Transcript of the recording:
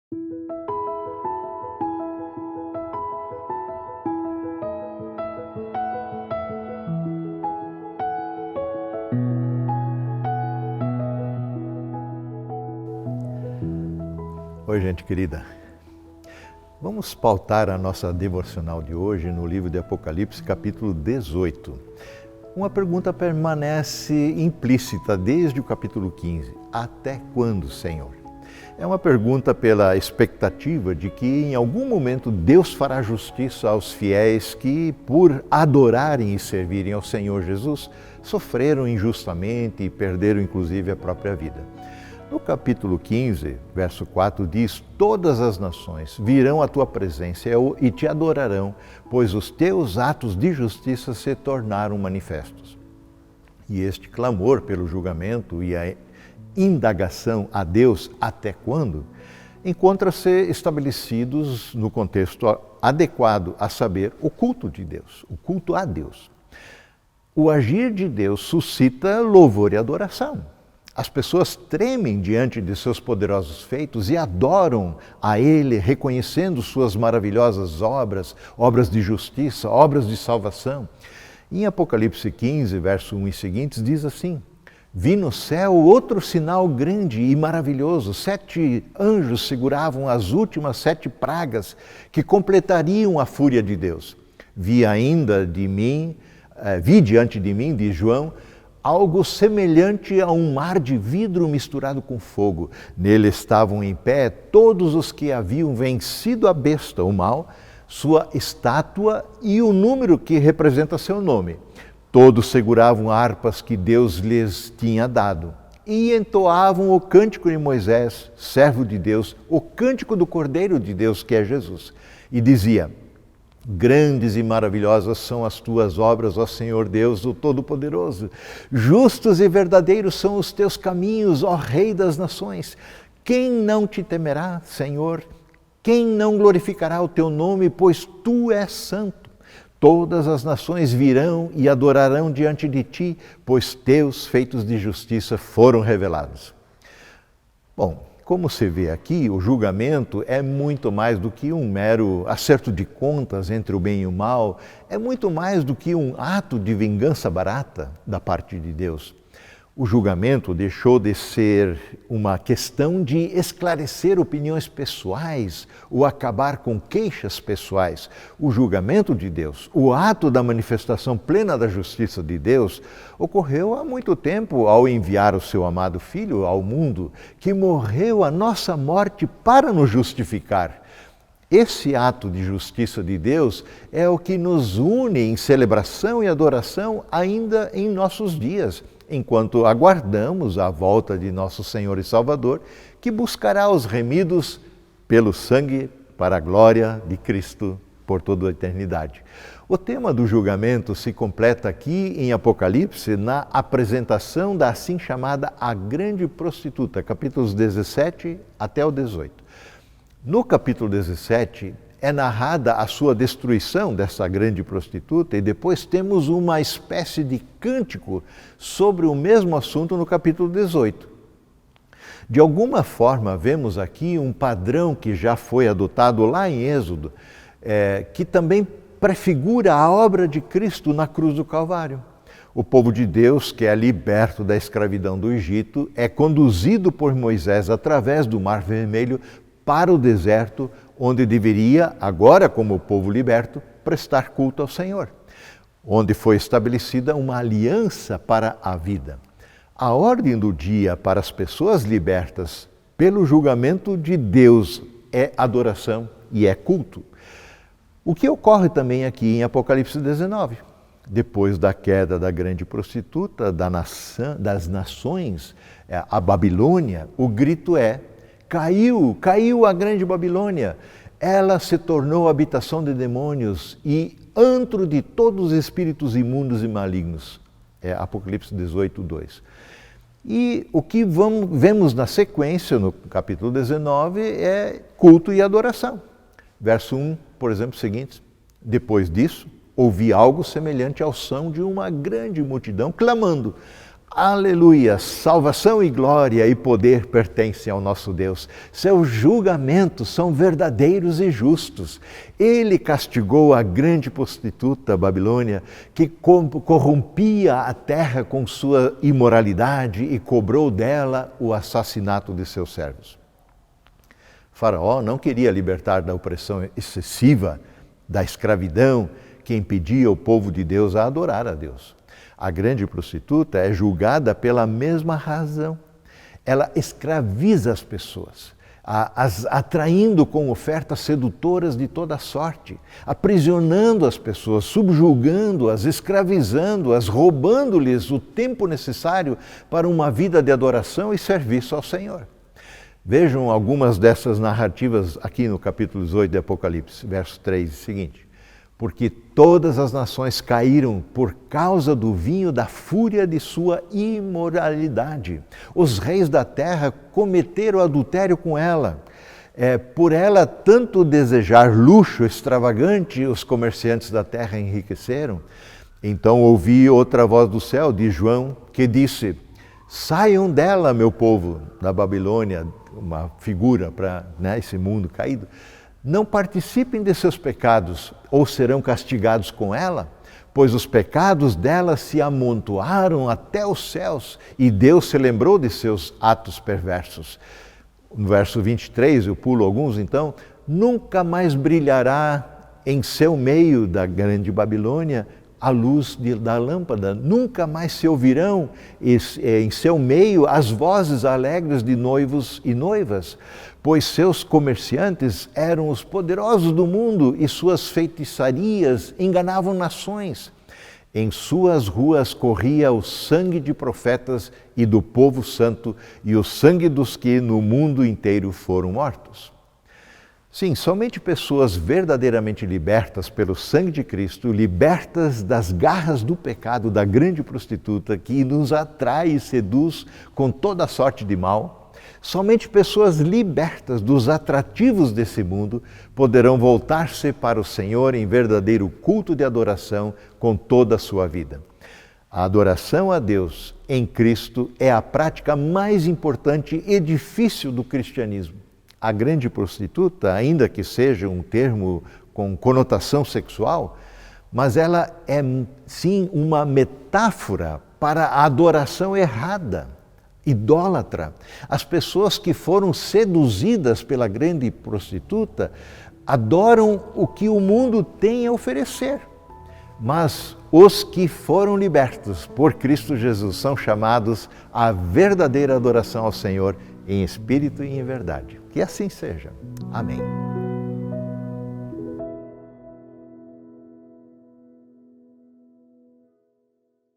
Oi, gente querida. Vamos pautar a nossa devocional de hoje no livro de Apocalipse, capítulo 18. Uma pergunta permanece implícita desde o capítulo 15. Até quando, Senhor? É uma pergunta pela expectativa de que em algum momento Deus fará justiça aos fiéis que, por adorarem e servirem ao Senhor Jesus, sofreram injustamente e perderam inclusive a própria vida. No capítulo 15, verso 4 diz: todas as nações virão à tua presença e te adorarão, pois os teus atos de justiça se tornaram manifestos. E este clamor pelo julgamento e a indagação a Deus até quando, encontra-se estabelecidos no contexto adequado, a saber, o culto de Deus, o culto a Deus. O agir de Deus suscita louvor e adoração. As pessoas tremem diante de seus poderosos feitos e adoram a Ele, reconhecendo suas maravilhosas obras, obras de justiça, obras de salvação. Em Apocalipse 15, verso 1 e seguintes, diz assim: vi no céu outro sinal grande e maravilhoso. 7 anjos seguravam as últimas 7 pragas que completariam a fúria de Deus. Vi diante de mim, diz João, algo semelhante a um mar de vidro misturado com fogo. Nele estavam em pé todos os que haviam vencido a besta, o mal, sua estátua e o número que representa seu nome. Todos seguravam harpas que Deus lhes tinha dado e entoavam o cântico de Moisés, servo de Deus, o cântico do Cordeiro de Deus, que é Jesus. E dizia: grandes e maravilhosas são as tuas obras, ó Senhor Deus, o Todo-Poderoso. Justos e verdadeiros são os teus caminhos, ó Rei das nações. Quem não te temerá, Senhor? Quem não glorificará o teu nome, pois tu és santo? Todas as nações virão e adorarão diante de ti, pois teus feitos de justiça foram revelados. Bom, como se vê aqui, o julgamento é muito mais do que um mero acerto de contas entre o bem e o mal, é muito mais do que um ato de vingança barata da parte de Deus. O julgamento deixou de ser uma questão de esclarecer opiniões pessoais ou acabar com queixas pessoais. O julgamento de Deus, o ato da manifestação plena da justiça de Deus, ocorreu há muito tempo ao enviar o seu amado Filho ao mundo, que morreu a nossa morte para nos justificar. Esse ato de justiça de Deus é o que nos une em celebração e adoração ainda em nossos dias, enquanto aguardamos a volta de nosso Senhor e Salvador, que buscará os remidos pelo sangue para a glória de Cristo por toda a eternidade. O tema do julgamento se completa aqui em Apocalipse na apresentação da assim chamada a grande prostituta, capítulos 17 até o 18. No capítulo 17, é narrada a sua destruição dessa grande prostituta e depois temos uma espécie de cântico sobre o mesmo assunto no capítulo 18. De alguma forma, vemos aqui um padrão que já foi adotado lá em Êxodo, que também prefigura a obra de Cristo na cruz do Calvário. O povo de Deus, que é liberto da escravidão do Egito, é conduzido por Moisés através do Mar Vermelho para o deserto, onde deveria, agora como povo liberto, prestar culto ao Senhor, onde foi estabelecida uma aliança para a vida. A ordem do dia para as pessoas libertas pelo julgamento de Deus é adoração e é culto. O que ocorre também aqui em Apocalipse 19. Depois da queda da grande prostituta, das nações, a Babilônia, o grito é: caiu a grande Babilônia, ela se tornou habitação de demônios e antro de todos os espíritos imundos e malignos. É Apocalipse 18, 2. E o que vemos na sequência, no capítulo 19, é culto e adoração. Verso 1, por exemplo, seguinte: depois disso, ouvi algo semelhante ao som de uma grande multidão clamando: Aleluia! Salvação e glória e poder pertencem ao nosso Deus. Seus julgamentos são verdadeiros e justos. Ele castigou a grande prostituta Babilônia, que corrompia a terra com sua imoralidade e cobrou dela o assassinato de seus servos. Faraó não queria libertar da opressão excessiva, da escravidão que impedia o povo de Deus a adorar a Deus. A grande prostituta é julgada pela mesma razão. Ela escraviza as pessoas, as atraindo com ofertas sedutoras de toda sorte, aprisionando as pessoas, subjugando-as, escravizando-as, roubando-lhes o tempo necessário para uma vida de adoração e serviço ao Senhor. Vejam algumas dessas narrativas aqui no capítulo 18 de Apocalipse, verso 3 e seguinte. Porque todas as nações caíram por causa do vinho da fúria de sua imoralidade. Os reis da terra cometeram adultério com ela. Por ela tanto desejar luxo extravagante, os comerciantes da terra enriqueceram. Então ouvi outra voz do céu, de João, que disse: saiam dela, meu povo, da Babilônia, uma figura para esse mundo caído. Não participem de seus pecados, ou serão castigados com ela, pois os pecados dela se amontoaram até os céus, e Deus se lembrou de seus atos perversos. No verso 23, eu pulo alguns então, nunca mais brilhará em seu meio da grande Babilônia a luz da lâmpada, nunca mais se ouvirão em seu meio as vozes alegres de noivos e noivas, pois seus comerciantes eram os poderosos do mundo e suas feitiçarias enganavam nações. Em suas ruas corria o sangue de profetas e do povo santo e o sangue dos que no mundo inteiro foram mortos. Sim, somente pessoas verdadeiramente libertas pelo sangue de Cristo, libertas das garras do pecado da grande prostituta que nos atrai e seduz com toda sorte de mal, somente pessoas libertas dos atrativos desse mundo poderão voltar-se para o Senhor em verdadeiro culto de adoração com toda a sua vida. A adoração a Deus em Cristo é a prática mais importante e difícil do cristianismo. A grande prostituta, ainda que seja um termo com conotação sexual, mas ela é sim uma metáfora para a adoração errada, idólatra. As pessoas que foram seduzidas pela grande prostituta adoram o que o mundo tem a oferecer. Mas os que foram libertos por Cristo Jesus são chamados à verdadeira adoração ao Senhor em espírito e em verdade. Que assim seja. Amém.